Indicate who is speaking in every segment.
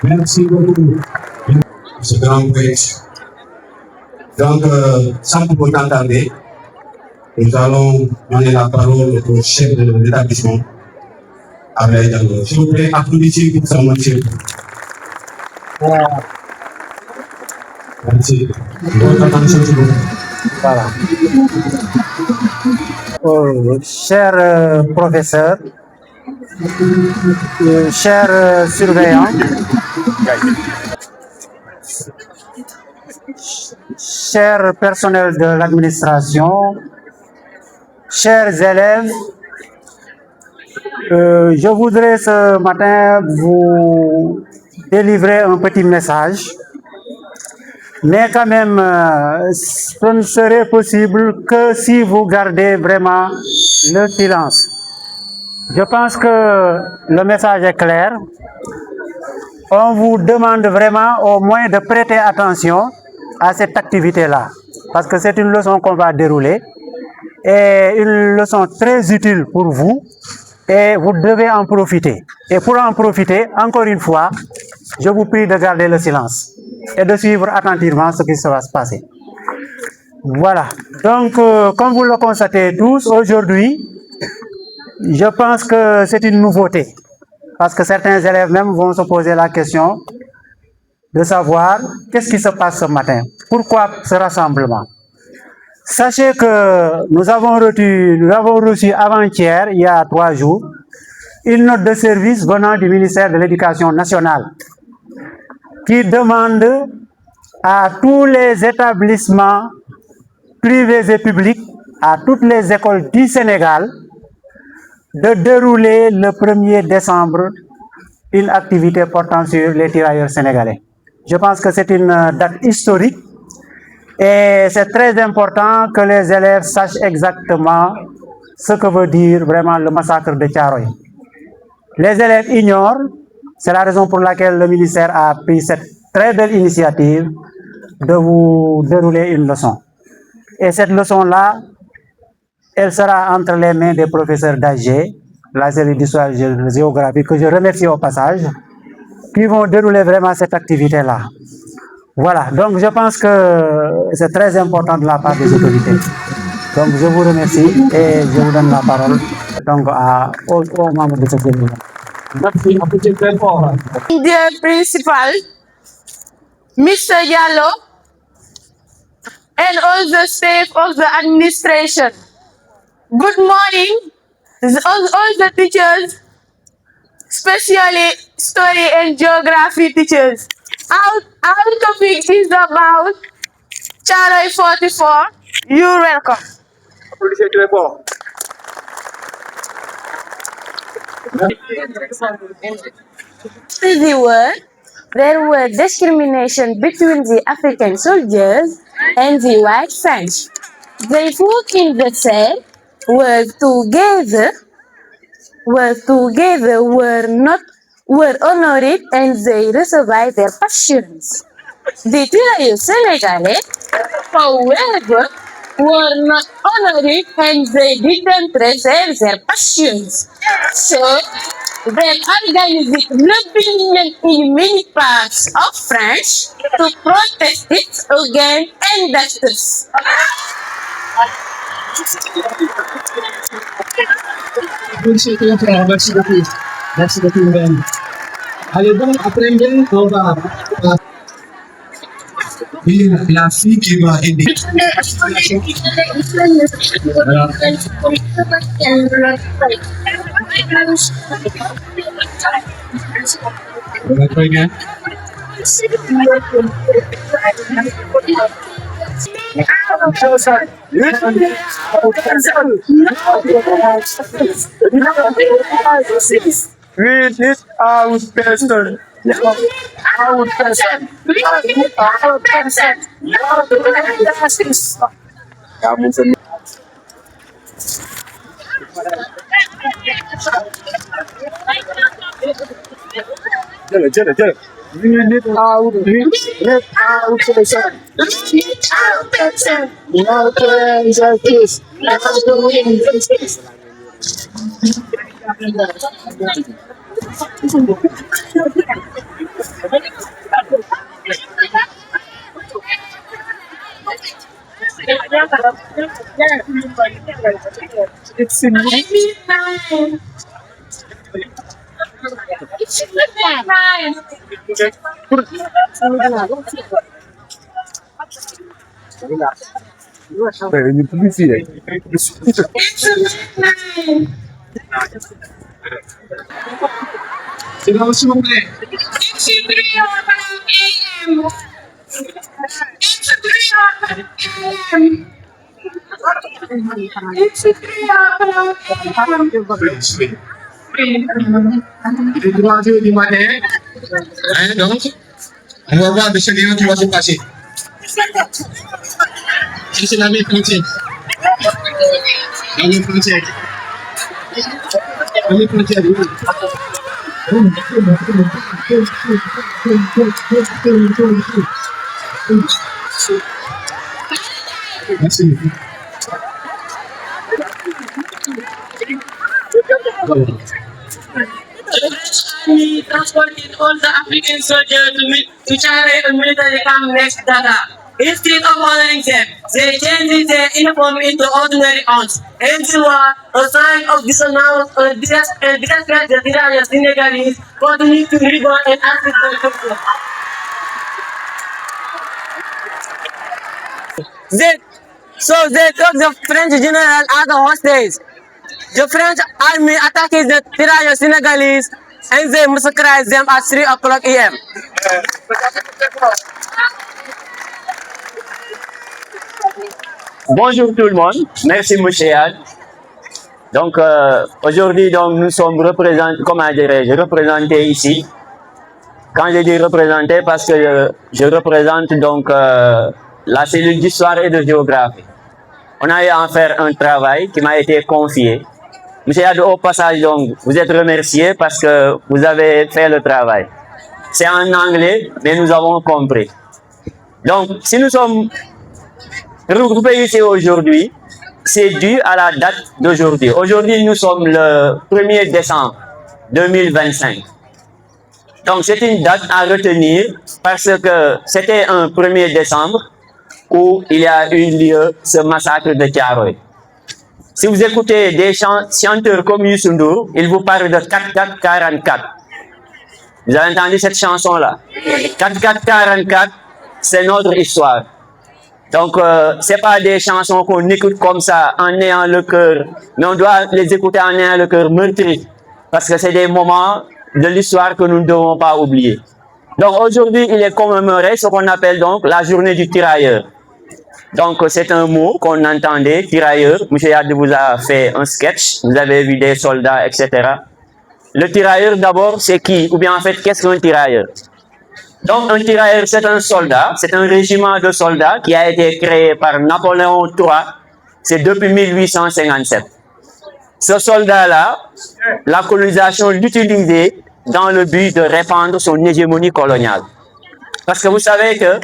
Speaker 1: Merci beaucoup. Ce grand prêtre. Donc, sans pour autant tarder, nous allons donner la parole au chef de l'établissement. S'il vous plaît, applaudissez pour sa moitié. Merci. Votre attention, s'il vous plaît.
Speaker 2: Voilà. Chers professeurs, chers surveillants, chers personnels de l'administration, chers élèves, je voudrais ce matin vous délivrer un petit message, mais quand même, ce ne serait possible que si vous gardez vraiment le silence. Je pense que le message est clair. On vous demande vraiment au moins de prêter attention à cette activité-là, parce que c'est une leçon qu'on va dérouler et une leçon très utile pour vous et vous devez en profiter. Et pour en profiter, encore une fois, je vous prie de garder le silence et de suivre attentivement ce qui se va se passer. Voilà. Donc, comme vous le constatez tous, aujourd'hui, je pense que c'est une nouveauté, parce que certains élèves même vont se poser la question de savoir qu'est-ce qui se passe ce matin, pourquoi ce rassemblement. Sachez que nous avons reçu avant-hier, il y a 3 jours, une note de service venant du ministère de l'Éducation nationale qui demande à tous les établissements privés et publics, à toutes les écoles du Sénégal, de dérouler le 1er décembre une activité portant sur les tirailleurs sénégalais. Je pense que c'est une date historique et c'est très important que les élèves sachent exactement ce que veut dire vraiment le massacre de Thiaroye. Les élèves ignorent, c'est la raison pour laquelle le ministère a pris cette très belle initiative de vous dérouler une leçon. Et cette leçon-là, elle sera entre les mains des professeurs d'AG, la série d'histoire et géographie, que je remercie au passage, qui vont dérouler vraiment cette activité-là. Voilà, donc je pense que c'est très important de la part des autorités. Donc je vous remercie et je vous donne la parole donc, aux membres de cette réunion.
Speaker 1: Merci.
Speaker 3: Dear Principal, Mr. Diallo, and all the staff of the administration. Good morning, all the teachers, especially story and geography teachers. Our topic is about Thiaroye 44. You're welcome.
Speaker 4: After the war, there was discrimination between the African soldiers and the white French. They fought in the cell, were honored, and they received their pensions. The tirailleurs sénégalais, however, were not honored and they didn't receive their passions. So, they organized rebellion in many parts of France to protest it against injustice.
Speaker 1: Merci beaucoup, madame. Allez donc, après-midi, on va... Et la fille qui va aider. Voilà, très bien.
Speaker 2: We need our person. Our person. Our person. We need our person. Our person. Our person. It's in
Speaker 1: Silence, s'il vous plaît.
Speaker 3: It's 3 AM. It's 3 AM. It's 3 AM.
Speaker 1: Il est 3 heures du matin. Hein, donc, on va voir de ce lieu qui va se passer. C'est la même frontière. La même frontière. La même frontière. Merci.
Speaker 5: Army transported all the African soldiers to Chare and military camp next Dada. Instead of honoring them, they changed their uniform into ordinary arms. Hence, a sign of dishonor and disrespect the Iranian Senegalese continue to rigor and accept their culture. They took the French general as a hostage. The French army attacked the Iranian Senegalese and they massacred them at 3 o'clock AM.
Speaker 6: Bonjour tout le monde, merci Mouchéad. Donc aujourd'hui nous sommes représentés ici. Quand je dis représentés, parce que je représente donc la cellule d'histoire et de géographie. On a eu à en faire un travail qui m'a été confié. Mouchéad, au passage donc, vous êtes remercié parce que vous avez fait le travail. C'est en anglais, mais nous avons compris. Donc si nous sommes regroupés ici aujourd'hui, c'est dû à la date d'aujourd'hui. Aujourd'hui, nous sommes le 1er décembre 2025. Donc, c'est une date à retenir parce que c'était un 1er décembre où il y a eu lieu ce massacre de Thiaroye. Si vous écoutez des chanteurs comme Youssou Ndour, ils vous parlent de 44-44. Vous avez entendu cette chanson-là? 44-44, c'est notre histoire. Donc, c'est pas des chansons qu'on écoute comme ça en ayant le cœur, mais on doit les écouter en ayant le cœur meurtri, parce que c'est des moments de l'histoire que nous ne devons pas oublier. Donc, aujourd'hui, il est commémoré ce qu'on appelle donc la journée du tirailleur. Donc, c'est un mot qu'on entendait, tirailleur. M. Yad vous a fait un sketch, vous avez vu des soldats, etc. Le tirailleur, d'abord, c'est qui? Ou bien, en fait, qu'est-ce qu'un tirailleur? Donc, un tirailleur, c'est un soldat, c'est un régiment de soldats qui a été créé par Napoléon III, c'est depuis 1857. Ce soldat-là, la colonisation l'utilisait dans le but de répandre son hégémonie coloniale. Parce que vous savez que,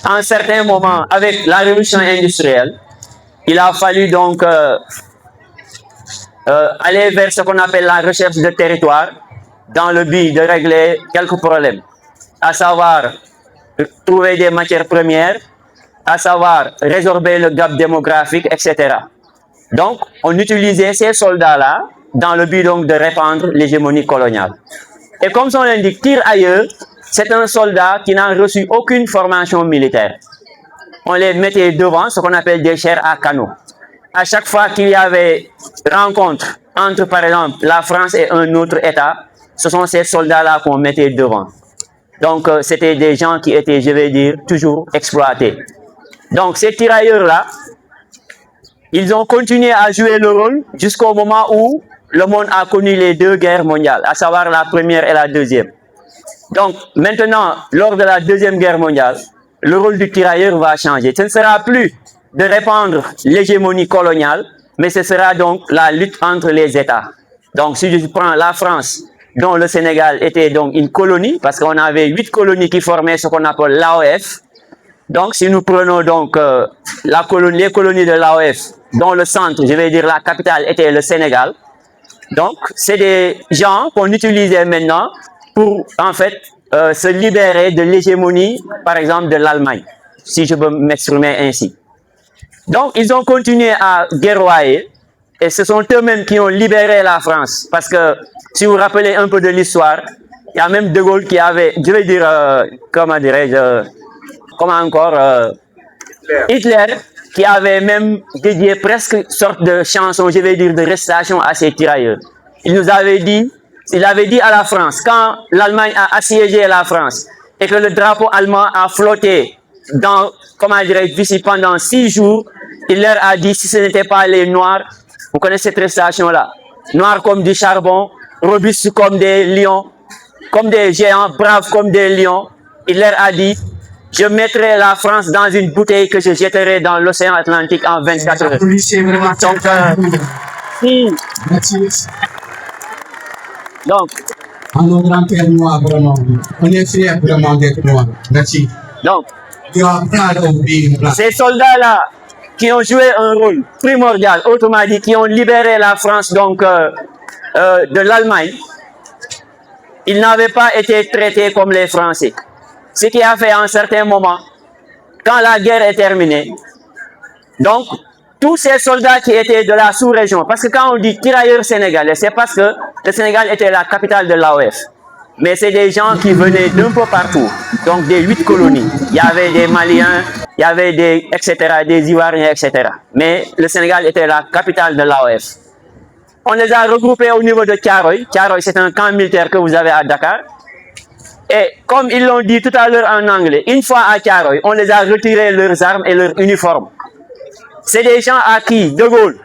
Speaker 6: à un certain moment, avec la révolution industrielle, il a fallu donc aller vers ce qu'on appelle la recherche de territoire dans le but de régler quelques problèmes. À savoir trouver des matières premières, à savoir résorber le gap démographique, etc. Donc, on utilisait ces soldats-là dans le but donc de répandre l'hégémonie coloniale. Et comme son l'indique, tire ailleurs, c'est un soldat qui n'a reçu aucune formation militaire. On les mettait devant, ce qu'on appelle des chairs à canot. À chaque fois qu'il y avait rencontre entre, par exemple, la France et un autre État, ce sont ces soldats-là qu'on mettait devant. Donc, c'était des gens qui étaient, je vais dire, toujours exploités. Donc, ces tirailleurs-là, ils ont continué à jouer le rôle jusqu'au moment où le monde a connu les deux guerres mondiales, à savoir la première et la deuxième. Donc, maintenant, lors de la deuxième guerre mondiale, le rôle du tirailleur va changer. Ce ne sera plus de répandre l'hégémonie coloniale, mais ce sera donc la lutte entre les États. Donc, si je prends la France, dont le Sénégal était donc une colonie, parce qu'on avait 8 colonies qui formaient ce qu'on appelle l'AOF. Donc, si nous prenons donc les colonies de l'AOF, dont le centre, je vais dire la capitale, était le Sénégal. Donc, c'est des gens qu'on utilisait maintenant pour, en fait, se libérer de l'hégémonie, par exemple, de l'Allemagne, si je peux m'exprimer ainsi. Donc, ils ont continué à guerroyer, et ce sont eux-mêmes qui ont libéré la France. Parce que, si vous vous rappelez un peu de l'histoire, il y a même De Gaulle qui avait, je vais dire, comment dirais-je, comment encore, Hitler, qui avait même dédié presque une sorte de chanson, je vais dire, de récitation à ces tirailleurs. Il nous avait dit, il avait dit à la France, quand l'Allemagne a assiégé la France et que le drapeau allemand a flotté dans, comment dirais-je, ici pendant 6 jours, il leur a dit, si ce n'était pas les Noirs, vous connaissez cette récitation-là, noirs comme du charbon, robustes comme des lions, comme des géants, braves comme des lions, il leur a dit, je mettrai la France dans une bouteille que je jetterai dans l'océan Atlantique en 24 heures. Donc,
Speaker 1: À nos grands-pères noirs, vraiment, on est fiers vraiment d'être noirs. Merci.
Speaker 6: donc,
Speaker 1: You are proud of being black.
Speaker 6: ces soldats-là qui ont joué un rôle primordial, autrement dit, qui ont libéré la France donc de l'Allemagne, ils n'avaient pas été traités comme les Français. Ce qui a fait à un certain moment, quand la guerre est terminée, donc tous ces soldats qui étaient de la sous-région, parce que quand on dit tirailleurs sénégalais, c'est parce que le Sénégal était la capitale de l'AOF. Mais c'est des gens qui venaient d'un peu partout, donc des 8 colonies. Il y avait des Maliens, il y avait des, etc., des Ivoiriens, etc. Mais le Sénégal était la capitale de l'AOF. On les a regroupés au niveau de Thiaroye. Thiaroye, c'est un camp militaire que vous avez à Dakar. Et comme ils l'ont dit tout à l'heure en anglais, une fois à Thiaroye, on les a retiré leurs armes et leurs uniformes. C'est des gens à qui De Gaulle,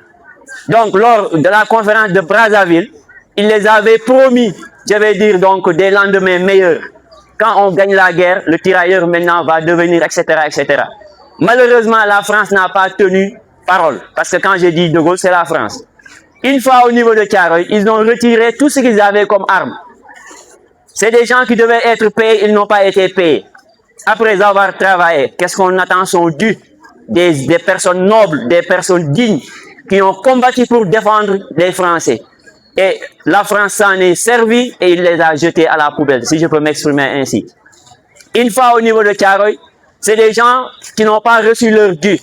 Speaker 6: donc lors de la conférence de Brazzaville, il les avait promis, je vais dire donc des lendemains meilleurs. Quand on gagne la guerre, le tirailleur maintenant va devenir, etc., etc. Malheureusement, la France n'a pas tenu parole, parce que quand j'ai dit De Gaulle, c'est la France. Une fois au niveau de Thiaroye, ils ont retiré tout ce qu'ils avaient comme armes. C'est des gens qui devaient être payés, ils n'ont pas été payés. Après avoir travaillé, qu'est-ce qu'on attend sont dus? Des personnes nobles, des personnes dignes, qui ont combattu pour défendre les Français. Et la France s'en est servie et il les a jetés à la poubelle, si je peux m'exprimer ainsi. Une fois au niveau de Thiaroye, c'est des gens qui n'ont pas reçu leur dû.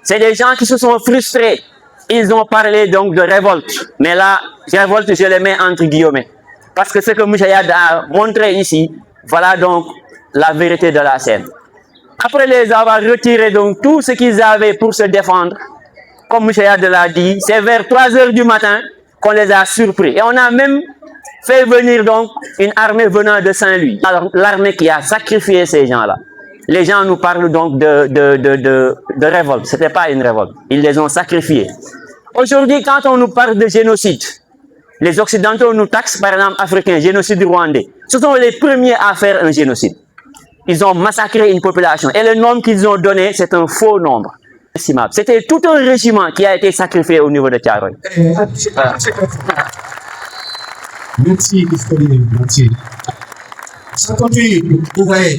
Speaker 6: C'est des gens qui se sont frustrés. Ils ont parlé donc de révolte. Mais là, révolte, je les mets entre guillemets. Parce que ce que Mouchayad a montré ici, voilà donc la vérité de la scène. Après les avoir retiré donc tout ce qu'ils avaient pour se défendre, comme Mouchayad l'a dit, c'est vers 3 heures du matin qu'on les a surpris. Et on a même fait venir donc une armée venant de Saint-Louis. Alors l'armée qui a sacrifié ces gens-là. Les gens nous parlent donc de révolte. Ce n'était pas une révolte. Ils les ont sacrifiés. Aujourd'hui, quand on nous parle de génocide, les Occidentaux nous taxent, par exemple, africains, génocide rwandais. Ce sont les premiers à faire un génocide. Ils ont massacré une population. Et le nombre qu'ils ont donné, c'est un faux nombre. C'était tout un régiment qui a été sacrifié au niveau de Thiaroye.
Speaker 1: Merci, historien. Merci. Ça continue. Vous voyez,